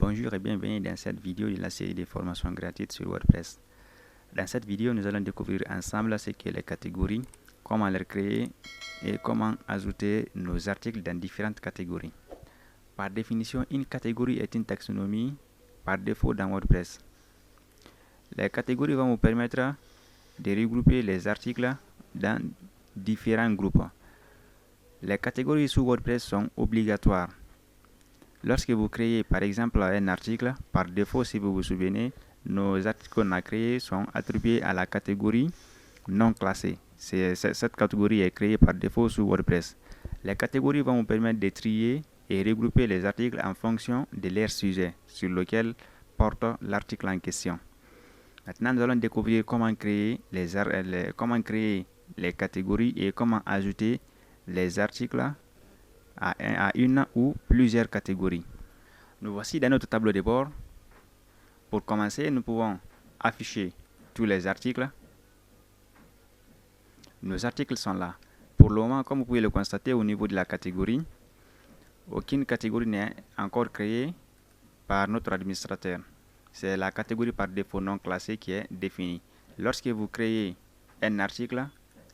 Bonjour et bienvenue dans cette vidéo de la série de formations gratuites sur WordPress. Dans cette vidéo, nous allons découvrir ensemble ce qu'est les catégories, comment les créer et comment ajouter nos articles dans différentes catégories. Par définition, une catégorie est une taxonomie par défaut dans WordPress. Les catégories vont vous permettre de regrouper les articles dans différents groupes. Les catégories sous WordPress sont obligatoires. Lorsque vous créez par exemple un article, par défaut, si vous vous souvenez, nos articles qu'on a créés sont attribués à la catégorie non classée. Cette catégorie est créée par défaut sous WordPress. Les catégories vont vous permettre de trier et regrouper les articles en fonction de leur sujet sur lequel porte l'article en question. Maintenant, nous allons découvrir comment créer les catégories et comment ajouter les articles à une ou plusieurs catégories. Nous voici dans notre tableau de bord. Pour commencer, nous pouvons afficher tous les articles. Nos articles sont là. Pour le moment, comme vous pouvez le constater au niveau de la catégorie, aucune catégorie n'est encore créée par notre administrateur. C'est la catégorie par défaut non classée qui est définie. Lorsque vous créez un article,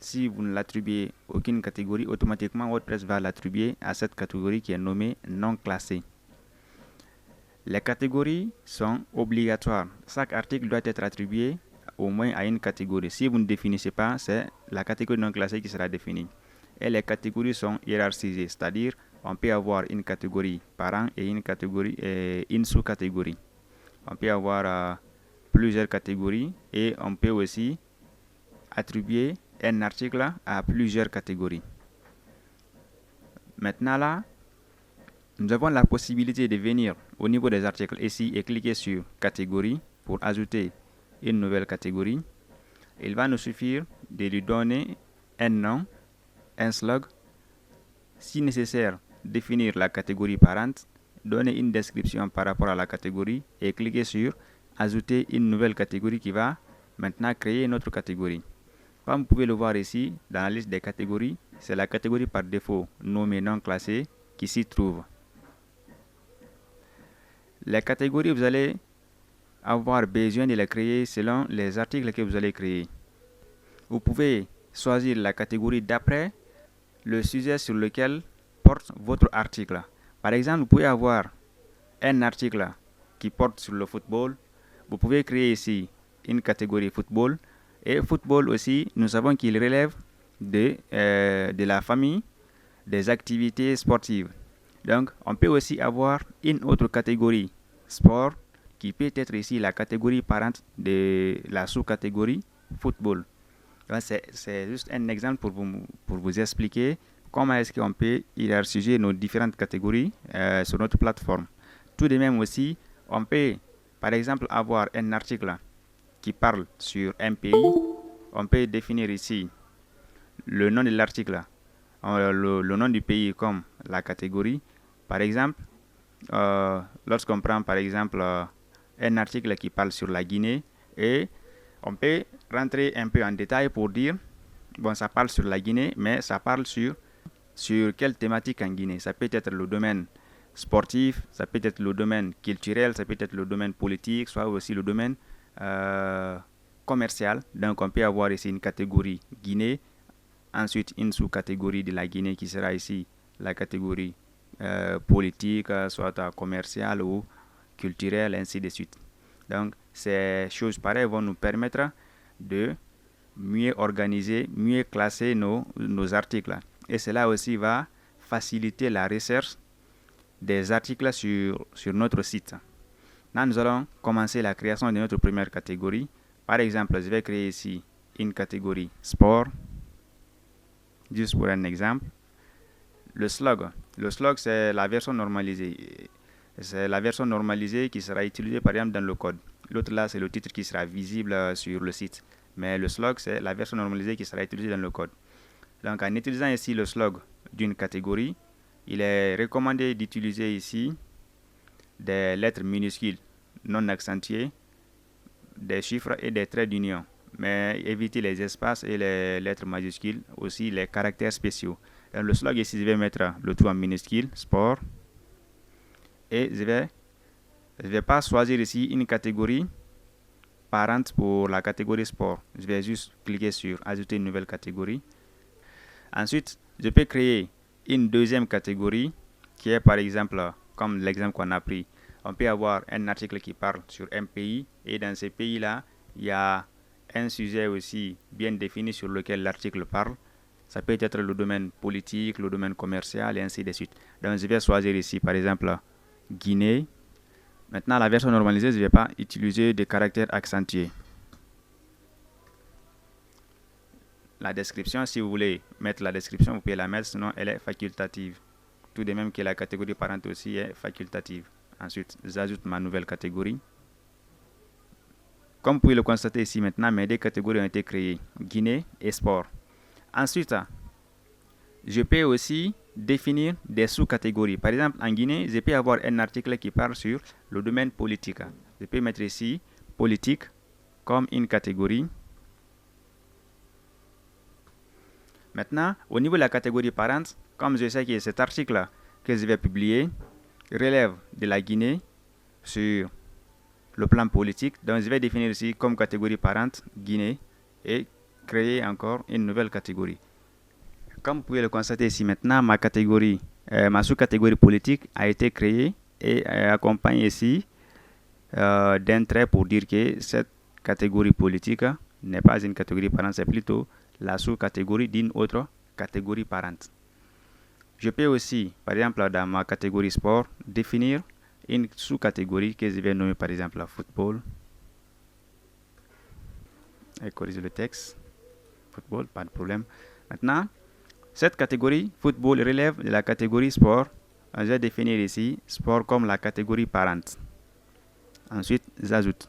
si vous ne l'attribuez aucune catégorie, automatiquement WordPress va l'attribuer à cette catégorie qui est nommée non classée. Les catégories sont obligatoires. Chaque article doit être attribué au moins à une catégorie. Si vous ne définissez pas, c'est la catégorie non classée qui sera définie. Et les catégories sont hiérarchisées, c'est-à-dire on peut avoir une catégorie parent et une sous-catégorie. On peut avoir plusieurs catégories et on peut aussi attribuer un article à plusieurs catégories. Maintenant là, nous avons la possibilité de venir au niveau des articles ici et cliquer sur catégorie pour ajouter une nouvelle catégorie. Il va nous suffire de lui donner un nom, un slug, si nécessaire définir la catégorie parente, donner une description par rapport à la catégorie et cliquer sur ajouter une nouvelle catégorie qui va maintenant créer une autre catégorie. Comme vous pouvez le voir ici, dans la liste des catégories, c'est la catégorie par défaut nommée non classée qui s'y trouve. Les catégories, vous allez avoir besoin de les créer selon les articles que vous allez créer. Vous pouvez choisir la catégorie d'après le sujet sur lequel porte votre article. Par exemple, vous pouvez avoir un article qui porte sur le football. Vous pouvez créer ici une catégorie football. Et football aussi, nous savons qu'il relève de la famille des activités sportives. Donc, on peut aussi avoir une autre catégorie sport qui peut être ici la catégorie parente de la sous-catégorie football. C'est juste un exemple pour vous expliquer comment est-ce qu'on peut hiérarchiser nos différentes catégories sur notre plateforme. Tout de même aussi, on peut par exemple avoir un article qui parle sur un pays. On peut définir ici le nom de l'article, le nom du pays comme la catégorie. Par exemple, lorsqu'on prend par exemple un article qui parle sur la Guinée, et on peut rentrer un peu en détail pour dire, bon, ça parle sur la Guinée, mais ça parle sur quelle thématique en Guinée. Ça peut être le domaine sportif, ça peut être le domaine culturel, ça peut être le domaine politique, soit aussi le domaine commercial. Donc on peut avoir ici une catégorie Guinée, ensuite une sous-catégorie de la Guinée qui sera ici la catégorie politique, soit commerciale ou culturelle, ainsi de suite. Donc ces choses pareilles vont nous permettre de mieux organiser, mieux classer nos articles. Et cela aussi va faciliter la recherche des articles sur notre site. Là, nous allons commencer la création de notre première catégorie. Par exemple, je vais créer ici une catégorie sport, juste pour un exemple. Le slug, c'est la version normalisée. C'est la version normalisée qui sera utilisée par exemple dans le code. L'autre là, c'est le titre qui sera visible sur le site. Mais le slug, c'est la version normalisée qui sera utilisée dans le code. Donc, en utilisant ici le slug d'une catégorie, il est recommandé d'utiliser ici des lettres minuscules non accentuées, des chiffres et des traits d'union. Mais évitez les espaces et les lettres majuscules, aussi les caractères spéciaux. Dans le slug ici, je vais mettre le tout en minuscule, sport. Et je vais Je ne vais pas choisir ici une catégorie parente pour la catégorie sport. Je vais juste cliquer sur ajouter une nouvelle catégorie. Ensuite, je peux créer une deuxième catégorie qui est par exemple, comme l'exemple qu'on a pris, on peut avoir un article qui parle sur un pays et dans ces pays-là, il y a un sujet aussi bien défini sur lequel l'article parle. Ça peut être le domaine politique, le domaine commercial et ainsi de suite. Donc je vais choisir ici par exemple Guinée. Maintenant la version normalisée, je ne vais pas utiliser des caractères accentués. La description, si vous voulez mettre la description, vous pouvez la mettre, sinon elle est facultative. Tout de même que la catégorie parente aussi est facultative. Ensuite, j'ajoute ma nouvelle catégorie. Comme vous pouvez le constater ici maintenant, mes deux catégories ont été créées, Guinée et sport. Ensuite, je peux aussi définir des sous-catégories. Par exemple, en Guinée, je peux avoir un article qui parle sur le domaine politique. Je peux mettre ici politique comme une catégorie. Maintenant, au niveau de la catégorie parente, comme je sais que cet article que je vais publier relève de la Guinée sur le plan politique, donc je vais définir ici comme catégorie parente Guinée et créer encore une nouvelle catégorie. Comme vous pouvez le constater ici maintenant, ma sous-catégorie politique a été créée et accompagne ici d'un trait pour dire que cette catégorie politique n'est pas une catégorie parente, c'est plutôt la sous-catégorie d'une autre catégorie parente. Je peux aussi, par exemple, dans ma catégorie sport, définir une sous-catégorie que je vais nommer par exemple football. Et corriger le texte. Football, pas de problème. Maintenant, cette catégorie football relève de la catégorie sport. Je vais définir ici sport comme la catégorie parente. Ensuite, j'ajoute.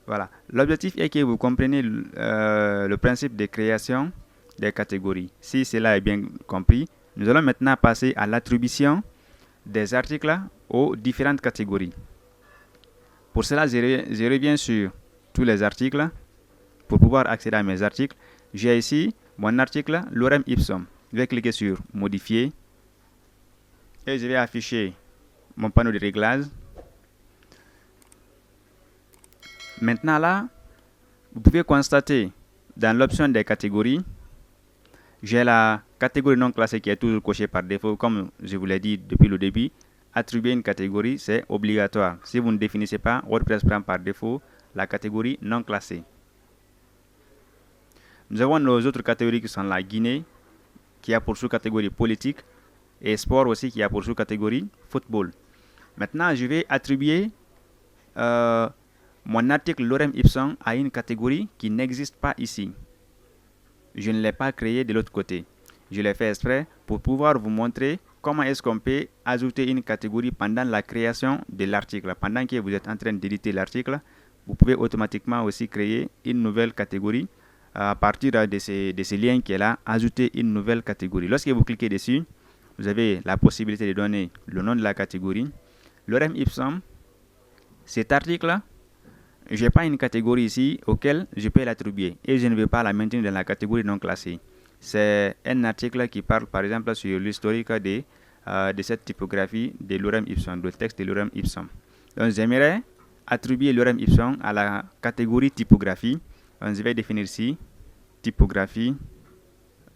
Voilà. L'objectif est que vous compreniez le principe de création des catégories. Si cela est bien compris, nous allons maintenant passer à l'attribution des articles aux différentes catégories. Pour cela, je reviens sur tous les articles. Pour pouvoir accéder à mes articles, j'ai ici mon article lorem ipsum. Je vais cliquer sur modifier et je vais afficher mon panneau de réglage. Maintenant là, vous pouvez constater dans l'option des catégories, j'ai la catégorie non classée qui est toujours cochée par défaut. Comme je vous l'ai dit depuis le début, attribuer une catégorie, c'est obligatoire. Si vous ne définissez pas, WordPress prend par défaut la catégorie non classée. Nous avons nos autres catégories qui sont la Guinée, qui a pour sous-catégorie politique, et sport aussi, qui a pour sous-catégorie football. Maintenant, je vais attribuer mon article lorem ipsum à une catégorie qui n'existe pas ici. Je ne l'ai pas créé de l'autre côté. Je l'ai fait exprès pour pouvoir vous montrer comment est-ce qu'on peut ajouter une catégorie pendant la création de l'article. Pendant que vous êtes en train d'éditer l'article, vous pouvez automatiquement aussi créer une nouvelle catégorie à partir de ces liens qui est là, ajouter une nouvelle catégorie. Lorsque vous cliquez dessus, vous avez la possibilité de donner le nom de la catégorie. Lorem ipsum, cet article, je n'ai pas une catégorie ici auquel je peux l'attribuer et je ne vais pas la maintenir dans la catégorie non classée. C'est un article qui parle par exemple sur l'historique de cette typographie de lorem ipsum, le texte de lorem ipsum. Donc j'aimerais attribuer lorem ipsum à la catégorie typographie. Donc, je vais définir ici typographie.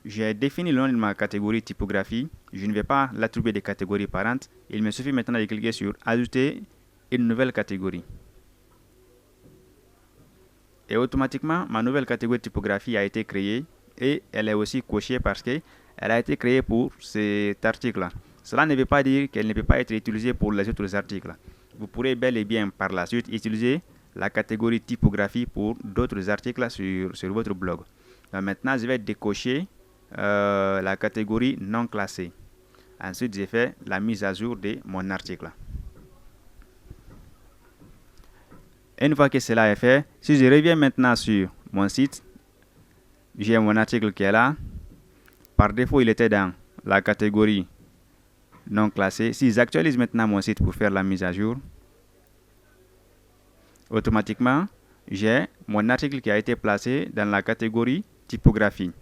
J'ai défini le nom de ma catégorie typographie. Je ne vais pas l'attribuer des catégories parentes. Il me suffit maintenant de cliquer sur ajouter une nouvelle catégorie. Et automatiquement, ma nouvelle catégorie typographie a été créée et elle est aussi cochée parce qu'elle a été créée pour cet article. Cela ne veut pas dire qu'elle ne peut pas être utilisée pour les autres articles. Vous pourrez bel et bien par la suite utiliser la catégorie typographie pour d'autres articles sur votre blog. Donc maintenant, je vais décocher la catégorie non classée. Ensuite, j'ai fait la mise à jour de mon article. Une fois que cela est fait, si je reviens maintenant sur mon site, j'ai mon article qui est là. Par défaut, il était dans la catégorie non classée. Si j'actualise maintenant mon site pour faire la mise à jour, automatiquement, j'ai mon article qui a été placé dans la catégorie typographie.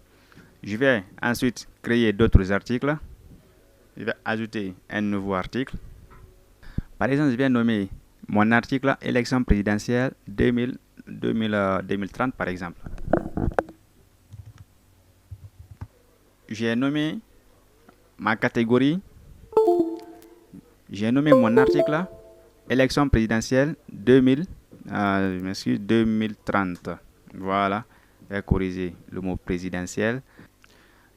Je vais ensuite créer d'autres articles. Je vais ajouter un nouveau article. Par exemple, je vais nommer mon article élection présidentielle 2030 par exemple. J'ai nommé ma catégorie, j'ai nommé mon article élection présidentielle 2030. Voilà, je vais corriger le mot présidentiel.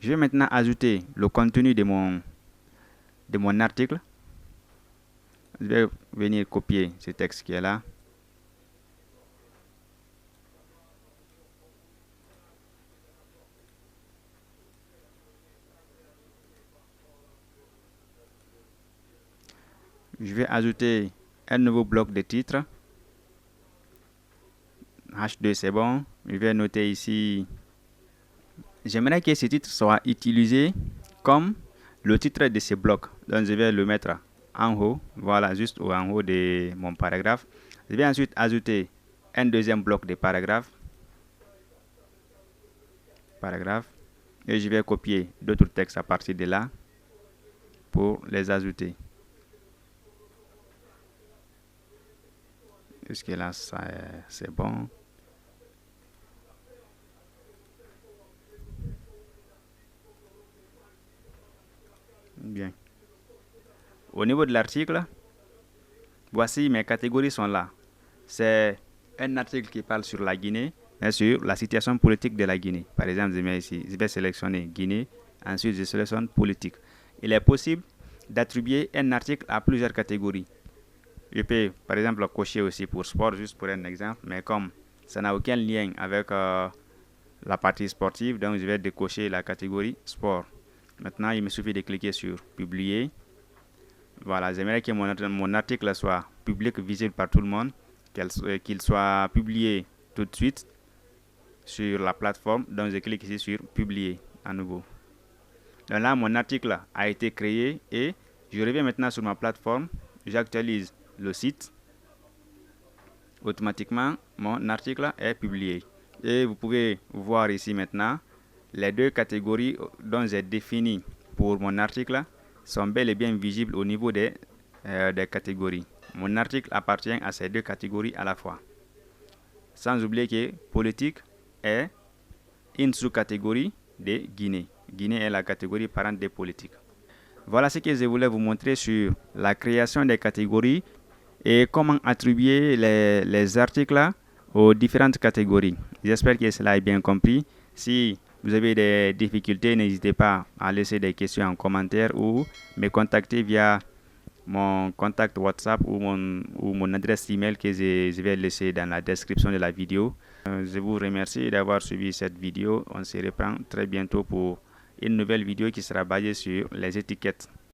Je vais maintenant ajouter le contenu de mon article. Je vais venir copier ce texte qui est là. Je vais ajouter un nouveau bloc de titre. H2 c'est bon. Je vais noter ici. J'aimerais que ce titre soit utilisé comme le titre de ce bloc. Donc je vais le mettre en haut. Voilà, juste en haut de mon paragraphe. Je vais ensuite ajouter un deuxième bloc de paragraphe. Et je vais copier d'autres textes à partir de là pour les ajouter. Est-ce que là, c'est bon? Bien. Au niveau de l'article, voici mes catégories sont là. C'est un article qui parle sur la Guinée, et sur la situation politique de la Guinée. Par exemple, je mets ici, je vais sélectionner Guinée, ensuite je sélectionne politique. Il est possible d'attribuer un article à plusieurs catégories. Je peux, par exemple, cocher aussi pour sport, juste pour un exemple, mais comme ça n'a aucun lien avec la partie sportive, donc je vais décocher la catégorie sport. Maintenant, il me suffit de cliquer sur publier. Voilà, j'aimerais que mon article soit public, visible par tout le monde, qu'il soit publié tout de suite sur la plateforme. Donc je clique ici sur publier à nouveau. Donc là, mon article a été créé et je reviens maintenant sur ma plateforme. J'actualise le site. Automatiquement, mon article est publié. Et vous pouvez voir ici maintenant les deux catégories dont j'ai défini pour mon article sont bel et bien visibles au niveau des catégories. Mon article appartient à ces deux catégories à la fois. Sans oublier que politique est une sous-catégorie de Guinée. Guinée est la catégorie parente des politiques. Voilà ce que je voulais vous montrer sur la création des catégories et comment attribuer les articles aux différentes catégories. J'espère que cela est bien compris. Si vous avez des difficultés, n'hésitez pas à laisser des questions en commentaire ou me contacter via mon contact WhatsApp ou mon adresse email que je vais laisser dans la description de la vidéo. Je vous remercie d'avoir suivi cette vidéo. On se reprend très bientôt pour une nouvelle vidéo qui sera basée sur les étiquettes.